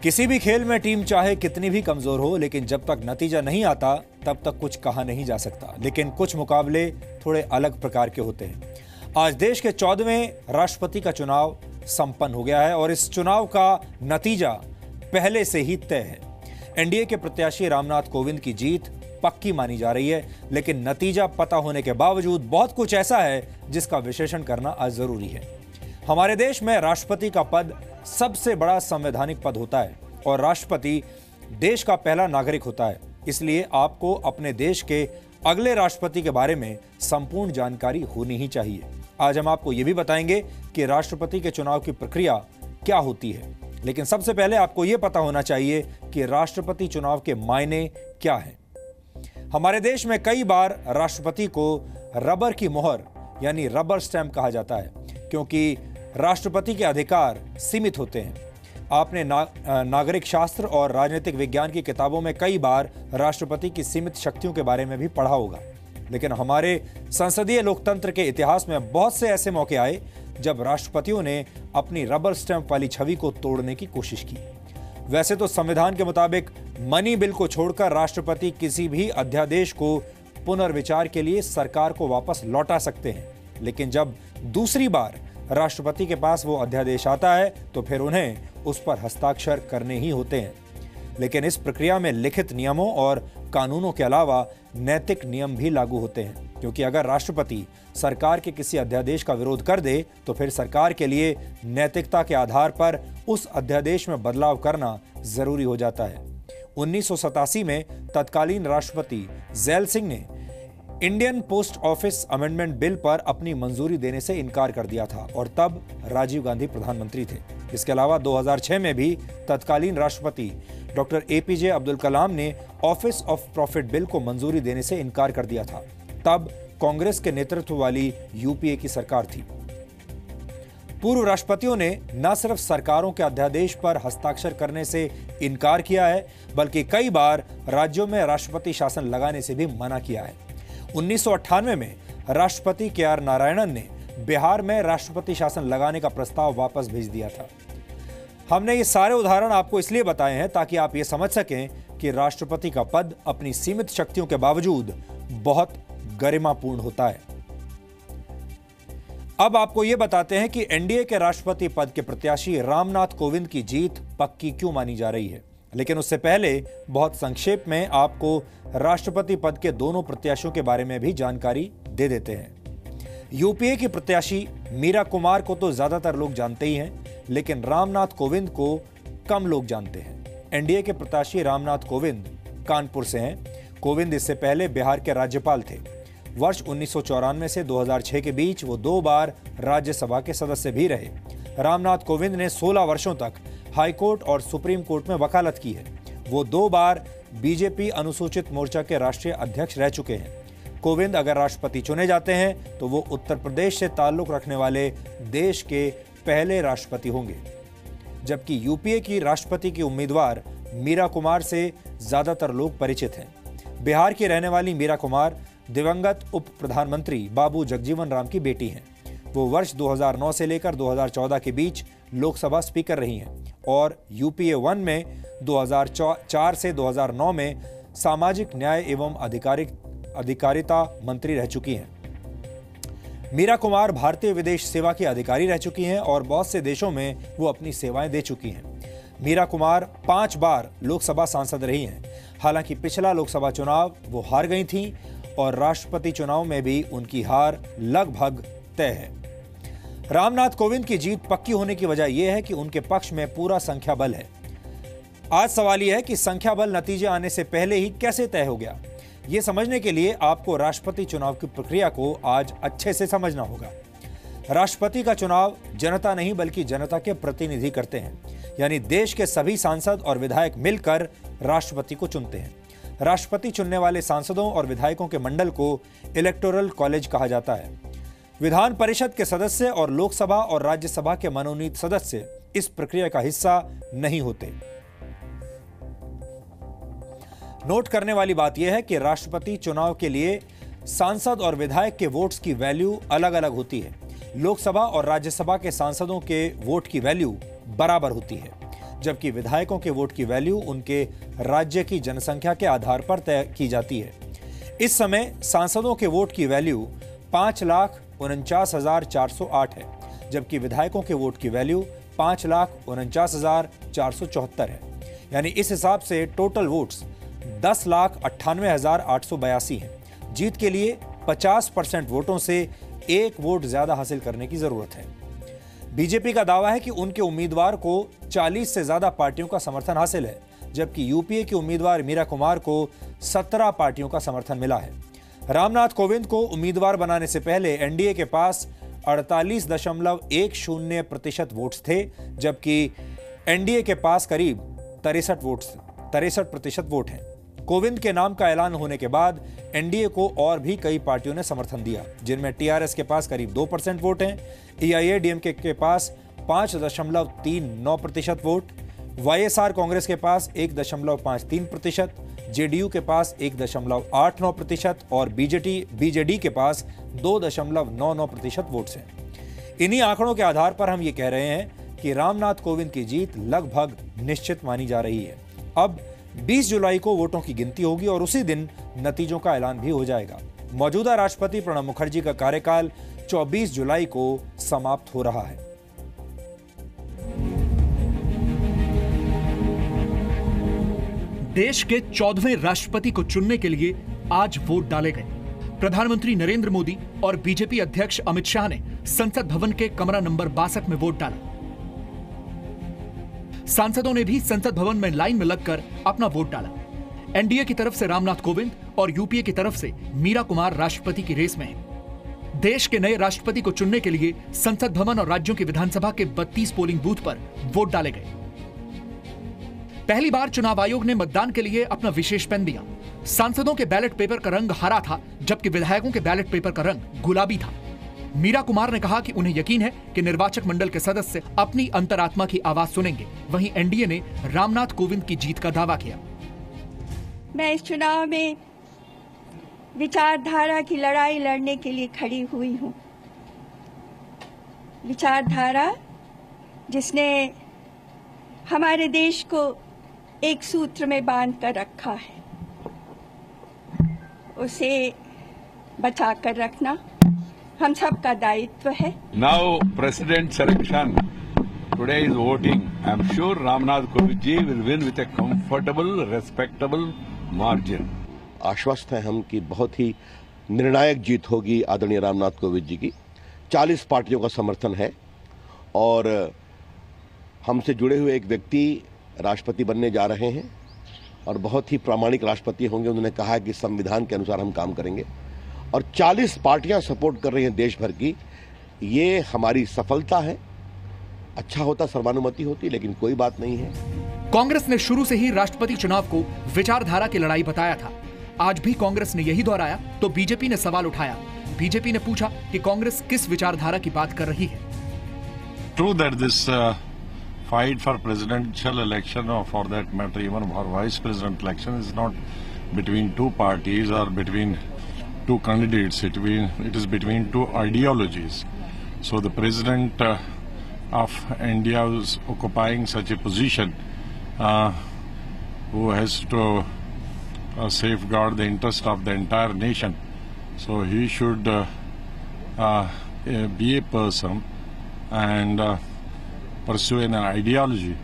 किसी भी खेल में टीम चाहे कितनी भी कमजोर हो, लेकिन जब तक नतीजा नहीं आता तब तक कुछ कहा नहीं जा सकता। लेकिन कुछ मुकाबले थोड़े अलग प्रकार के होते हैं। आज देश के 14वें राष्ट्रपति का चुनाव संपन्न हो गया है और इस चुनाव का नतीजा पहले से ही तय है। एनडीए के प्रत्याशी रामनाथ कोविंद की जीत पक्की मानी जा रही है, लेकिन नतीजा पता होने के बावजूद बहुत कुछ ऐसा है जिसका विश्लेषण करना आज जरूरी है। हमारे देश में राष्ट्रपति का पद सबसे बड़ा संवैधानिक पद होता है और राष्ट्रपति देश का पहला नागरिक होता है। इसलिए आपको अपने देश के अगले राष्ट्रपति के बारे में संपूर्ण जानकारी होनी ही चाहिए। आज हम आपको यह भी बताएंगे कि राष्ट्रपति के चुनाव की प्रक्रिया क्या होती है, लेकिन सबसे पहले आपको यह पता होना चाहिए कि राष्ट्रपति चुनाव के मायने क्या हैं। हमारे देश में कई बार राष्ट्रपति को रबर की मोहर यानी रबर स्टैंप कहा जाता है, क्योंकि राष्ट्रपति के अधिकार सीमित होते हैं। आपने नागरिक शास्त्र और राजनीतिक विज्ञान की किताबों में कई बार राष्ट्रपति की सीमित शक्तियों के बारे में भी पढ़ा होगा, लेकिन हमारे संसदीय लोकतंत्र के इतिहास में बहुत से ऐसे मौके आए जब राष्ट्रपतियों ने अपनी रबर स्टैंप वाली छवि को तोड़ने की कोशिश की। वैसे तो संविधान के मुताबिक मनी बिल को छोड़कर राष्ट्रपति किसी भी अध्यादेश को पुनर्विचार के लिए सरकार को वापस लौटा सकते हैं, लेकिन जब दूसरी बार राष्ट्रपति के पास वो अध्यादेश आता है तो फिर उन्हें उस पर हस्ताक्षर करने ही होते हैं। लेकिन इस प्रक्रिया में लिखित नियमों और कानूनों के अलावा नैतिक नियम भी लागू होते हैं, क्योंकि अगर राष्ट्रपति सरकार के किसी अध्यादेश का विरोध कर दे तो फिर सरकार के लिए नैतिकता के आधार पर उस अध्यादेश में बदलाव करना जरूरी हो जाता है। 1987 में तत्कालीन राष्ट्रपति ज़ैल सिंह ने Indian post office amendment bill पर अपनी मंजूरी देने से इनकार कर दिया था और तब राजीव गांधी प्रधानमंत्री थे। इसके अलावा 2006 में भी तत्कालीन राष्ट्रपति डॉक्टर एपीजे अब्दुल कलाम ने ऑफिस ऑफ प्रॉफिट बिल को मंजूरी देने से इनकार कर दिया था। तब कांग्रेस के नेतृत्व वाली यूपीए की सरकार थी। पूर्व राष्ट्रपतियों ने न सिर्फ सरकारों के अध्यादेश पर हस्ताक्षर करने से इनकार किया है, बल्कि कई बार राज्यों में राष्ट्रपति शासन लगाने से भी मना किया है। 1998 में राष्ट्रपति के.आर. नारायणन ने बिहार में राष्ट्रपति शासन लगाने का प्रस्ताव वापस भेज दिया था। हमने ये सारे उदाहरण आपको इसलिए बताए हैं ताकि आप ये समझ सकें कि राष्ट्रपति का पद अपनी सीमित शक्तियों के बावजूद बहुत गरिमापूर्ण होता है। अब आपको ये बताते हैं कि एनडीए के राष्ट्रपति पद के प्रत्याशी रामनाथ कोविंद की जीत पक्की क्यों मानी जा रही है। लेकिन उससे पहले बहुत संक्षेप में आपको राष्ट्रपति पद के दोनों प्रत्याशियों के बारे में भी जानकारी दे देते हैं। यूपीए की प्रत्याशी मीरा कुमार को तो ज्यादातर लोग जानते ही हैं, लेकिन रामनाथ कोविंद को कम लोग जानते हैं। एनडीए के प्रत्याशी रामनाथ कोविंद कानपुर से हैं। कोविंद इससे पहले बिहार के राज्यपाल थे। वर्ष 1994 से 2006 के बीच वो 2 बार राज्यसभा के सदस्य भी रहे। रामनाथ कोविंद ने 16 वर्षों तक हाईकोर्ट और सुप्रीम कोर्ट में वकालत की है। वो 2 बार बीजेपी अनुसूचित मोर्चा के राष्ट्रीय अध्यक्ष रह चुके हैं। कोविंद अगर राष्ट्रपति चुने जाते हैं तो वो उत्तर प्रदेश से ताल्लुक रखने वाले देश के पहले राष्ट्रपति होंगे, जबकि यूपीए की राष्ट्रपति की उम्मीदवार मीरा कुमार से ज्यादातर लोग परिचित हैं। बिहार की रहने वाली मीरा कुमार दिवंगत उप प्रधानमंत्री बाबू जगजीवन राम की बेटी हैं। वो वर्ष 2009 से लेकर 2014 के बीच लोकसभा स्पीकर रही हैं और यूपीए 1 में 2004 से 2009 में सामाजिक न्याय एवं अधिकारिता मंत्री रह चुकी हैं। मीरा कुमार भारतीय विदेश सेवा की अधिकारी रह चुकी हैं और बहुत से देशों में वो अपनी सेवाएं दे चुकी हैं। मीरा कुमार 5 बार लोकसभा सांसद रही हैं। हालांकि पिछला लोकसभा चुनाव वो हार गई थीं और राष्ट्रपति चुनाव में भी उनकी हार लगभग तय है। रामनाथ कोविंद की जीत पक्की होने की वजह यह है कि उनके पक्ष में पूरा संख्या बल है। आज सवाल यह है कि संख्या बल नतीजे आने से पहले ही कैसे तय हो गया। यह समझने के लिए आपको राष्ट्रपति चुनाव की प्रक्रिया को आज अच्छे से समझना होगा। राष्ट्रपति का चुनाव जनता नहीं बल्कि जनता के प्रतिनिधि करते हैं, यानी देश के सभी सांसद और विधायक मिलकर राष्ट्रपति को चुनते हैं। राष्ट्रपति चुनने वाले सांसदों और विधायकों के मंडल को इलेक्टोरल कॉलेज कहा जाता है। विधान परिषद के सदस्य और लोकसभा और राज्यसभा के मनोनीत सदस्य इस प्रक्रिया का हिस्सा नहीं होते। नोट करने वाली बात यह है कि राष्ट्रपति चुनाव के लिए सांसद और विधायक के वोट्स की वैल्यू अलग अलग होती है। लोकसभा और राज्यसभा के सांसदों के वोट की वैल्यू बराबर होती है। जबकि विधायकों के वोट की वैल्यू उनके राज्य की जनसंख्या के आधार पर तय की जाती है। इस समय सांसदों के वोट की वैल्यू 5,49,408 है, जबकि विधायकों के वोट की वैल्यू 5,49,474 है। यानी इस हिसाब से टोटल वोट्स 10,98,882 हैं। जीत के लिए 50% वोटों से एक वोट ज्यादा हासिल करने की जरूरत है। बीजेपी का दावा है कि उनके उम्मीदवार को 40 से ज्यादा पार्टियों का समर्थन हासिल है, जबकि यूपीए के उम्मीदवार मीरा कुमार को 17 पार्टियों का समर्थन मिला है। रामनाथ कोविंद को उम्मीदवार बनाने से पहले एनडीए के पास 48.10% वोट्स थे, जबकि एनडीए के पास करीब 63% वोट हैं। कोविंद के नाम का ऐलान होने के बाद एनडीए को और भी कई पार्टियों ने समर्थन दिया, जिनमें टीआरएस के पास करीब 2% वोट हैं, एआईएडीएमके के पास 5.39% वोट, वाईएसआर कांग्रेस के पास 1.53%, जेडीयू के पास 1.89% और बीजेडी के पास 2.99% वोट्स हैं। इन्हीं आंकड़ों के आधार पर हम ये कह रहे हैं कि रामनाथ कोविंद की जीत लगभग निश्चित मानी जा रही है। अब 20 जुलाई को वोटों की गिनती होगी और उसी दिन नतीजों का ऐलान भी हो जाएगा। मौजूदा राष्ट्रपति प्रणब मुखर्जी का कार्यकाल 24 जुलाई को समाप्त हो रहा है। देश के 14वें राष्ट्रपति को चुनने के लिए आज वोट डाले गए। प्रधानमंत्री नरेंद्र मोदी और बीजेपी अध्यक्ष अमित शाह ने संसद भवन के कमरा नंबर 62 में वोट डाला। सांसदों ने भी संसद भवन में लाइन में लगकर अपना वोट डाला। एनडीए की तरफ से रामनाथ कोविंद और यूपीए की तरफ से मीरा कुमार राष्ट्रपति की रेस में हैं। देश के नए राष्ट्रपति को चुनने के लिए संसद भवन और राज्यों की विधानसभा के 32 पोलिंग बूथ पर वोट डाले गए। पहली बार चुनाव आयोग ने मतदान के लिए अपना विशेष पेन दिया। सांसदों के बैलेट पेपर का रंग हरा था, जबकि विधायकों के बैलेट पेपर का रंग गुलाबी था। मीरा कुमार ने कहा कि उन्हें यकीन है कि निर्वाचक मंडल के सदस्य अपनी अंतरात्मा की आवाज सुनेंगे। वहीं एनडीए ने रामनाथ कोविंद की जीत का दावा किया। मैं इस चुनाव में विचारधारा की लड़ाई लड़ने के लिए खड़ी हुई हूं। विचारधारा जिसने हमारे देश को एक सूत्र में बांध कर रखा है, उसे बचा कर रखना हम सबका दायित्व है। Now President selection today is voting. I am sure Ramnath Kovind ji will win with a comfortable, respectable margin. आश्वस्त हैं हम कि बहुत ही निर्णायक जीत होगी आदरणीय रामनाथ कोविंद जी की। 40 पार्टियों का समर्थन है और हमसे जुड़े हुए एक व्यक्ति राष्ट्रपति बनने जा रहे हैं और बहुत ही प्रामाणिक राष्ट्रपति होंगे। उन्होंने कहा कि संविधान के अनुसार हम काम करेंगे और 40 पार्टियां सपोर्ट कर रही हैं देश भर की। ये हमारी सफलता है। अच्छा होता सर्वानुमति होती, लेकिन कोई बात नहीं है। कांग्रेस ने शुरू से ही राष्ट्रपति चुनाव को विचारधारा की लड़ाई बताया था। आज भी कांग्रेस ने यही दोहराया तो बीजेपी ने सवाल उठाया। बीजेपी ने पूछा कि कांग्रेस किस विचारधारा की बात कर रही है। True that this fight for presidential election or for that matter even for vice president election is not between two parties or between two candidates. It is between two ideologies. So the president of India is occupying such a position who has to safeguard the interest of the entire nation. So he should be a person and pursue an ideology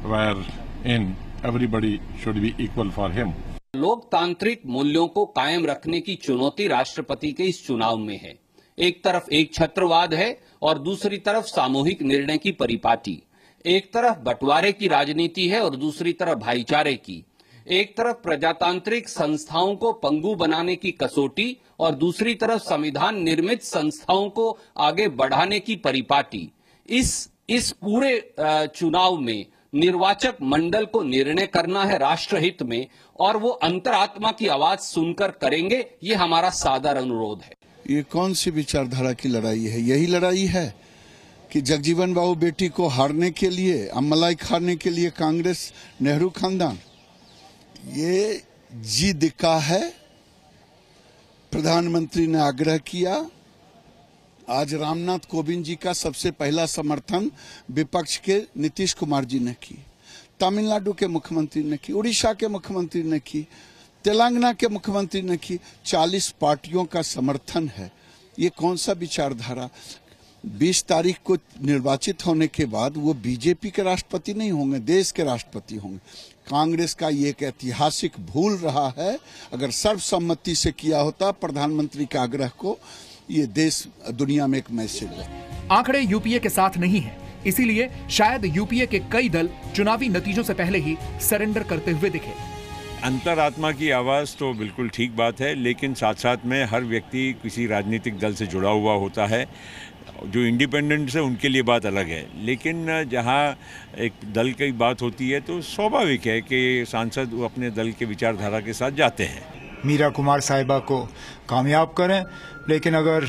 wherein everybody should be equal for him. लोकतांत्रिक मूल्यों को कायम रखने की चुनौती राष्ट्रपति के इस चुनाव में है। एक तरफ एक छत्रवाद है और दूसरी तरफ सामूहिक निर्णय की परिपाटी। एक तरफ बंटवारे की राजनीति है और दूसरी तरफ भाईचारे की। एक तरफ प्रजातांत्रिक संस्थाओं को पंगु बनाने की कसौटी और दूसरी तरफ संविधान निर्मित संस्थाओं को आगे बढ़ाने की परिपाटी। इस पूरे चुनाव में निर्वाचक मंडल को निर्णय करना है राष्ट्रहित में और वो अंतरात्मा की आवाज सुनकर करेंगे, ये हमारा सादर अनुरोध है। ये कौन सी विचारधारा की लड़ाई है? यही लड़ाई है कि जगजीवन बाबू बेटी को हारने के लिए, अम्मलाई खाने के लिए कांग्रेस, नेहरू खानदान ये जी दिक्का है। प्रधानमंत्री ने आग्रह किया। आज रामनाथ कोविंद जी का सबसे पहला समर्थन विपक्ष के नीतीश कुमार जी ने की। तमिलनाडु के मुख्यमंत्री ने की, उड़ीसा के मुख्यमंत्री ने की, तेलंगाना के मुख्यमंत्री ने की। 40 पार्टियों का समर्थन है। ये कौन सा विचारधारा? 20 तारीख को निर्वाचित होने के बाद वो बीजेपी के राष्ट्रपति नहीं होंगे, देश के राष्ट्रपति होंगे। कांग्रेस का ये एक ऐतिहासिक भूल रहा है। अगर सर्वसम्मति से किया होता प्रधानमंत्री के आग्रह को, ये देश दुनिया में एक मैसेज है। आंकड़े यूपीए के साथ नहीं है, इसीलिए शायद यूपीए के कई दल चुनावी नतीजों से पहले ही सरेंडर करते हुए दिखे। अंतरात्मा की आवाज़ तो बिल्कुल ठीक बात है, लेकिन साथ साथ में हर व्यक्ति किसी राजनीतिक दल से जुड़ा हुआ होता है। जो इंडिपेंडेंट्स है उनके लिए बात अलग है, लेकिन जहां एक दल की बात होती है तो स्वाभाविक है कि सांसद अपने दल के विचारधारा के साथ जाते हैं। मीरा कुमार साहिबा को कामयाब करें, लेकिन अगर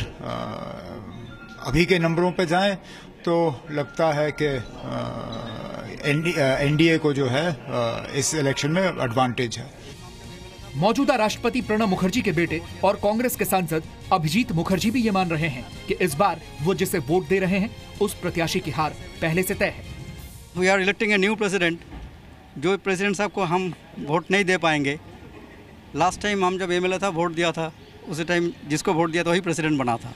अभी के नंबरों पे जाएं तो लगता है कि एनडीए को जो है इस इलेक्शन में एडवांटेज है। मौजूदा राष्ट्रपति प्रणब मुखर्जी के बेटे और कांग्रेस के सांसद अभिजीत मुखर्जी भी ये मान रहे हैं कि इस बार वो जिसे वोट दे रहे हैं उस प्रत्याशी की हार पहले से तय है। We are electing a new president. जो प्रेसिडेंट साहब को हम वोट नहीं दे पाएंगे। लास्ट टाइम हम जब एमएलए था वोट दिया था, उसी टाइम जिसको वोट दिया था वही प्रेसिडेंट बना था।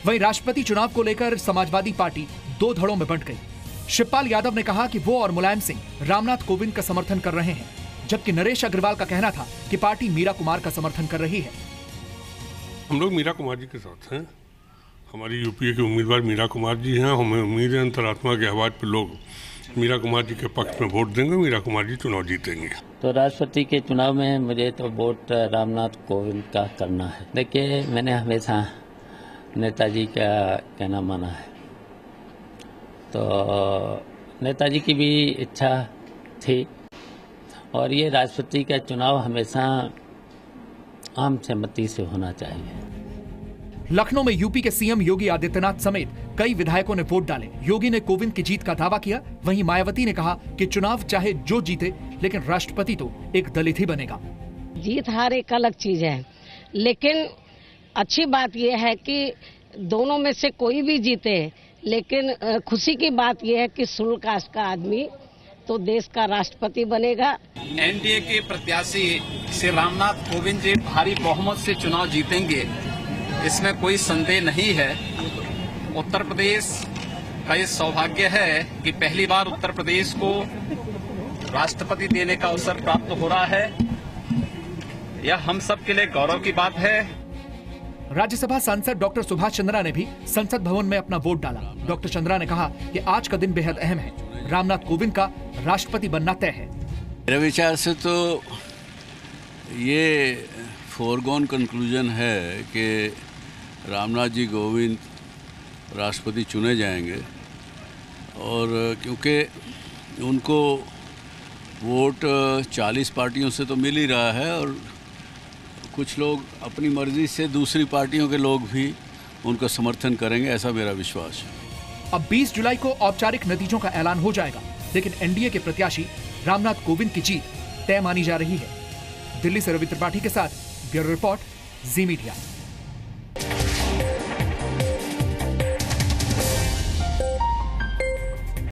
वहीं राष्ट्रपति चुनाव को लेकर समाजवादी पार्टी 2 धड़ों में बंट गई। शिवपाल यादव ने कहा कि वो और मुलायम सिंह रामनाथ कोविंद का समर्थन कर रहे हैं, जबकि नरेश अग्रवाल का कहना था कि पार्टी मीरा कुमार का समर्थन कर रही है। हम लोग मीरा कुमार जी के साथ हैं। हमारी यूपीए के उम्मीदवार मीरा कुमार जी हैं। हमें उम्मीद है अंतरात्मा के आवाज पर लोग मीरा कुमार जी के पक्ष में वोट देंगे, मीरा कुमार जी चुनाव जीतेंगे। तो राष्ट्रपति के चुनाव में मुझे तो वोट रामनाथ कोविंद का करना है। देखिए, मैंने हमेशा नेताजी का कहना माना है, तो नेताजी की भी इच्छा थी और ये राष्ट्रपति का चुनाव हमेशा आम सहमति से होना चाहिए। लखनऊ में यूपी के सीएम योगी आदित्यनाथ समेत कई विधायकों ने वोट डाले। योगी ने कोविंद की जीत का दावा किया, वहीं मायावती ने कहा कि चुनाव चाहे जो जीते, लेकिन राष्ट्रपति तो एक दलित ही बनेगा। जीत हार एक अलग चीज है, लेकिन अच्छी बात यह है कि दोनों में से कोई भी जीते, लेकिन खुशी की बात यह है कि शुल्क कास्ट का आदमी तो देश का राष्ट्रपति बनेगा। एनडीए के प्रत्याशी श्री रामनाथ कोविंद जी भारी बहुमत से चुनाव जीतेंगे, इसमें कोई संदेह नहीं है। उत्तर प्रदेश का ये सौभाग्य है कि पहली बार उत्तर प्रदेश को राष्ट्रपति देने का अवसर प्राप्त हो रहा है। यह हम सब के लिए गौरव की बात है। राज्यसभा सांसद डॉक्टर सुभाष चंद्रा ने भी संसद भवन में अपना वोट डाला। डॉक्टर चंद्रा ने कहा कि आज का दिन बेहद अहम है, रामनाथ कोविंद का राष्ट्रपति बनना तय है। मेरे विचार से तो ये फोरगॉन कंक्लूजन है कि रामनाथ जी कोविंद राष्ट्रपति चुने जाएंगे, और क्योंकि उनको वोट 40 पार्टियों से तो मिल ही रहा है, और कुछ लोग अपनी मर्जी से दूसरी पार्टियों के लोग भी उनका समर्थन करेंगे, ऐसा मेरा विश्वास है। अब 20 जुलाई को औपचारिक नतीजों का ऐलान हो जाएगा, लेकिन एनडीए के प्रत्याशी रामनाथ कोविंद की जीत तय मानी जा रही है। दिल्ली से रवि त्रिपाठी के साथ ब्यूरो रिपोर्ट, जी मीडिया।